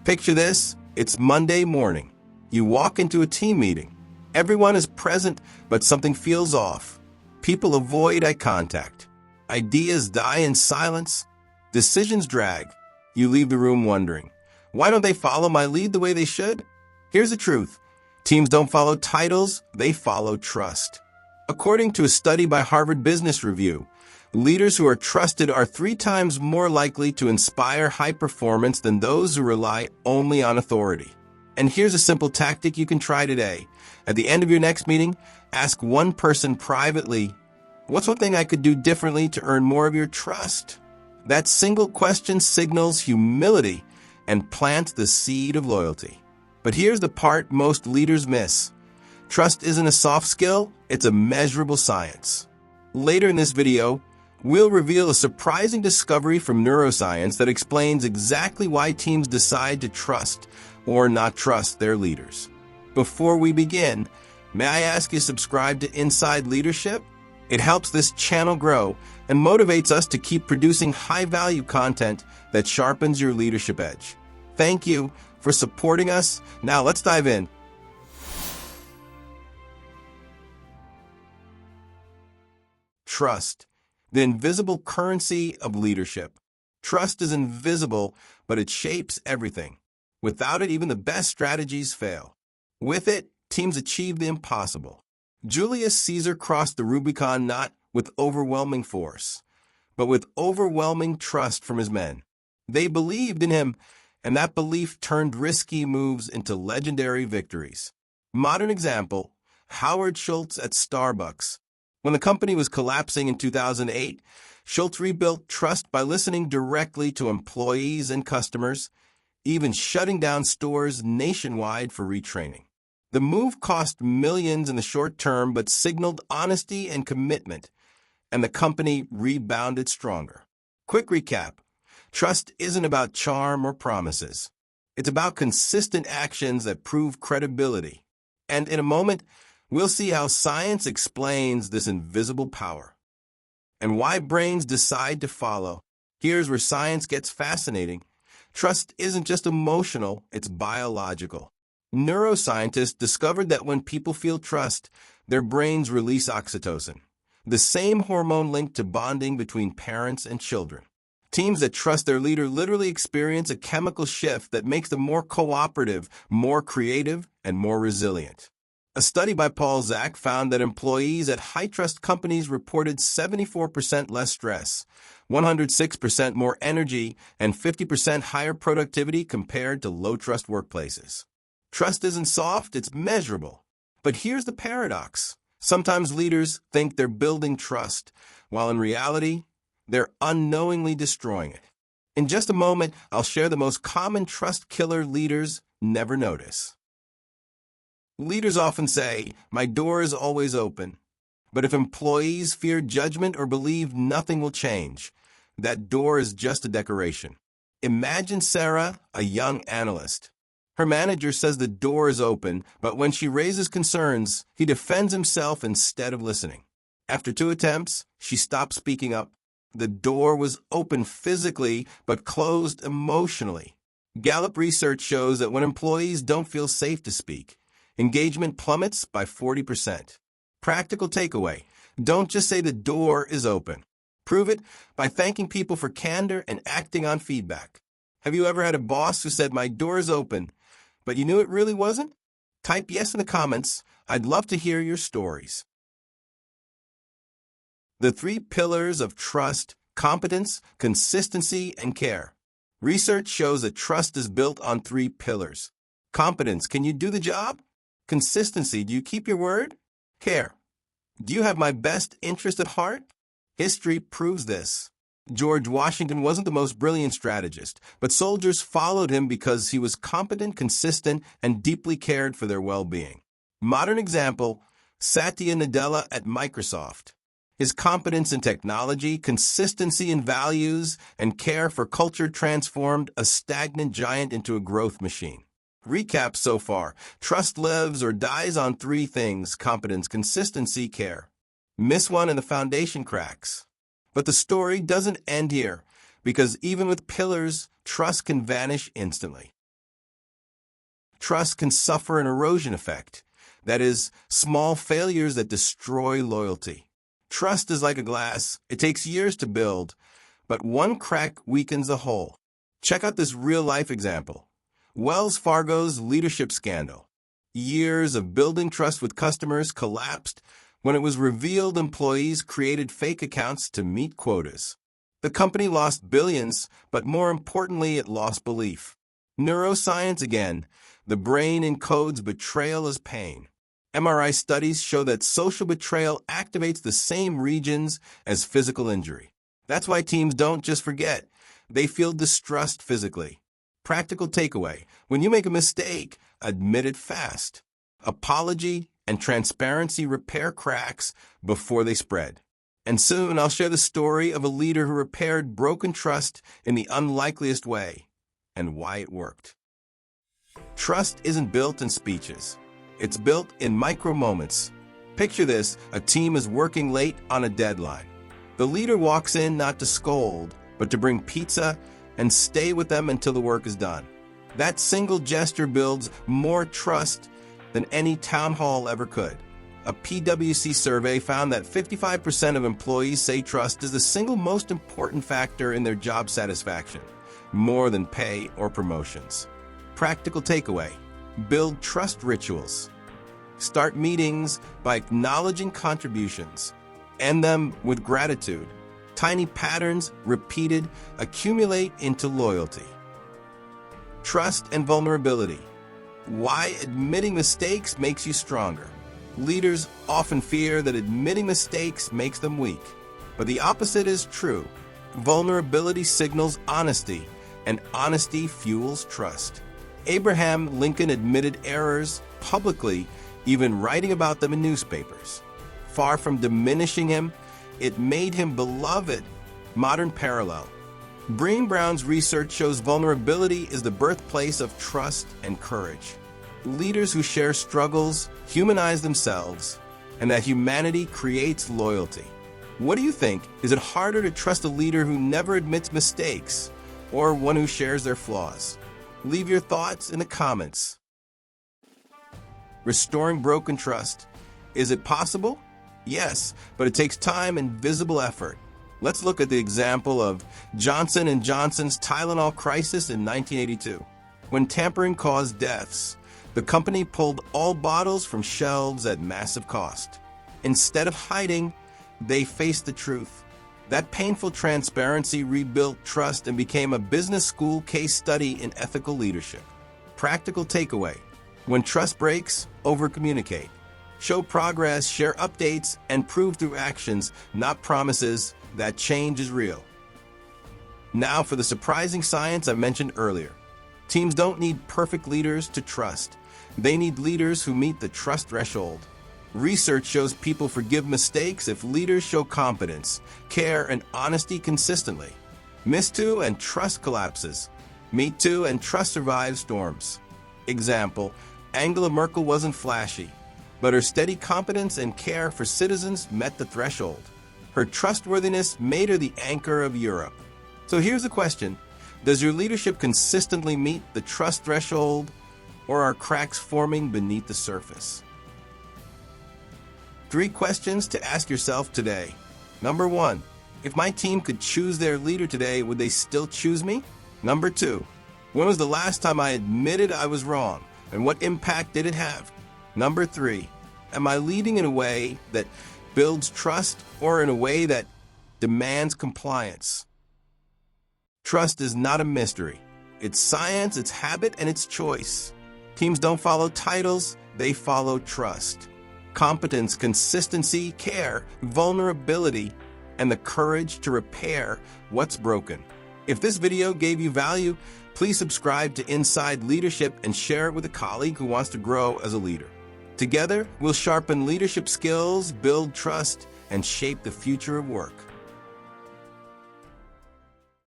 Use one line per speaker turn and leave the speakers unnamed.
Picture this, it's Monday morning. You walk into a team meeting. Everyone is present, but something feels off. People avoid eye contact. Ideas die in silence. Decisions drag. You leave the room wondering, why don't they follow my lead the way they should? Here's the truth. Teams don't follow titles, they follow trust. According to a study by Harvard Business Review, leaders who are trusted are 3 times more likely to inspire high performance than those who rely only on authority. And here's a simple tactic you can try today. At the end of your next meeting, ask one person privately, what's one thing I could do differently to earn more of your trust? That single question signals humility and plants the seed of loyalty. But here's the part most leaders miss. Trust isn't a soft skill, it's a measurable science. Later in this video, we'll reveal a surprising discovery from neuroscience that explains exactly why teams decide to trust or not trust their leaders. Before we begin, may I ask you to subscribe to Inside Leadership? It helps this channel grow and motivates us to keep producing high-value content that sharpens your leadership edge. Thank you for supporting us. Now let's dive in. Trust, the invisible currency of leadership. Trust is invisible, but it shapes everything. Without it, even the best strategies fail. With it, teams achieve the impossible. Julius Caesar crossed the Rubicon not with overwhelming force, but with overwhelming trust from his men. They believed in him, and that belief turned risky moves into legendary victories. Modern example, Howard Schultz at Starbucks. When the company was collapsing in 2008, Schultz rebuilt trust by listening directly to employees and customers, even shutting down stores nationwide for retraining. The move cost millions in the short term but signaled honesty and commitment, and the company rebounded stronger. Quick recap. Trust isn't about charm or promises. It's about consistent actions that prove credibility. And in a moment, we'll see how science explains this invisible power and why brains decide to follow. Here's where science gets fascinating. Trust isn't just emotional, it's biological. Neuroscientists discovered that when people feel trust, their brains release oxytocin, the same hormone linked to bonding between parents and children. Teams that trust their leader literally experience a chemical shift that makes them more cooperative, more creative, and more resilient. A study by Paul Zak found that employees at high-trust companies reported 74% less stress, 106% more energy, and 50% higher productivity compared to low-trust workplaces. Trust isn't soft, it's measurable. But here's the paradox. Sometimes leaders think they're building trust, while in reality, they're unknowingly destroying it. In just a moment, I'll share the most common trust killer leaders never notice. Leaders often say, my door is always open. But if employees fear judgment or believe nothing will change, that door is just a decoration. Imagine Sarah, a young analyst. Her manager says the door is open, but when she raises concerns, he defends himself instead of listening. After 2 attempts, she stopped speaking up. The door was open physically, but closed emotionally. Gallup research shows that when employees don't feel safe to speak, engagement plummets by 40%. Practical takeaway. Don't just say the door is open. Prove it by thanking people for candor and acting on feedback. Have you ever had a boss who said, my door is open, but you knew it really wasn't? Type yes in the comments. I'd love to hear your stories. The 3 pillars of trust: competence, consistency, and care. Research shows that trust is built on 3 pillars. Competence, can you do the job? Consistency, do you keep your word? Care, do you have my best interest at heart? History proves this. George Washington wasn't the most brilliant strategist, but soldiers followed him because he was competent, consistent, and deeply cared for their well-being. Modern example, Satya Nadella at Microsoft. His competence in technology, consistency in values, and care for culture transformed a stagnant giant into a growth machine. Recap so far. Trust lives or dies on 3 things: competence, consistency, care. Miss one and the foundation cracks. But the story doesn't end here, because even with pillars, trust can vanish instantly. Trust can suffer an erosion effect. That is, small failures that destroy loyalty. Trust is like a glass. It takes years to build, but one crack weakens the whole. Check out this real-life example. Wells Fargo's leadership scandal. Years of building trust with customers collapsed when it was revealed employees created fake accounts to meet quotas. The company lost billions, but more importantly, it lost belief. Neuroscience again. The brain encodes betrayal as pain. MRI studies show that social betrayal activates the same regions as physical injury. That's why teams don't just forget. They feel distrust physically. Practical takeaway. When you make a mistake, admit it fast. Apology and transparency repair cracks before they spread. And soon I'll share the story of a leader who repaired broken trust in the unlikeliest way and why it worked. Trust isn't built in speeches. It's built in micro moments. Picture this, a team is working late on a deadline. The leader walks in not to scold, but to bring pizza and stay with them until the work is done. That single gesture builds more trust than any town hall ever could. A PwC survey found that 55% of employees say trust is the single most important factor in their job satisfaction, more than pay or promotions. Practical takeaway. Build trust rituals. Start meetings by acknowledging contributions. End them with gratitude. Tiny patterns, repeated, accumulate into loyalty. Trust and vulnerability. Why admitting mistakes makes you stronger. Leaders often fear that admitting mistakes makes them weak, but the opposite is true. Vulnerability signals honesty, and honesty fuels trust. Abraham Lincoln admitted errors publicly, even writing about them in newspapers. Far from diminishing him, it made him beloved. Modern parallel. Brené Brown's research shows vulnerability is the birthplace of trust and courage. Leaders who share struggles humanize themselves, and that humanity creates loyalty. What do you think? Is it harder to trust a leader who never admits mistakes, or one who shares their flaws? Leave your thoughts in the comments. Restoring broken trust. Is it possible? Yes, but it takes time and visible effort. Let's look at the example of Johnson & Johnson's Tylenol crisis in 1982. When tampering caused deaths, the company pulled all bottles from shelves at massive cost. Instead of hiding, they faced the truth. That painful transparency rebuilt trust and became a business school case study in ethical leadership. Practical takeaway. When trust breaks, over-communicate. Show progress, share updates, and prove through actions, not promises, that change is real. Now for the surprising science I mentioned earlier. Teams don't need perfect leaders to trust. They need leaders who meet the trust threshold. Research shows people forgive mistakes if leaders show competence, care, and honesty consistently. Miss two and trust collapses. Meet two and trust survives storms. Example, Angela Merkel wasn't flashy, but her steady competence and care for citizens met the threshold. Her trustworthiness made her the anchor of Europe. So here's the question. Does your leadership consistently meet the trust threshold, or are cracks forming beneath the surface? 3 questions to ask yourself today. Number 1, if my team could choose their leader today, would they still choose me? Number 2, when was the last time I admitted I was wrong, and what impact did it have? Number 3, am I leading in a way that builds trust or in a way that demands compliance? Trust is not a mystery. It's science, it's habit, and it's choice. Teams don't follow titles, they follow trust. Competence, consistency, care, vulnerability, and the courage to repair what's broken. If this video gave you value, please subscribe to Inside Leadership and share it with a colleague who wants to grow as a leader. Together, we'll sharpen leadership skills, build trust, and shape the future of work.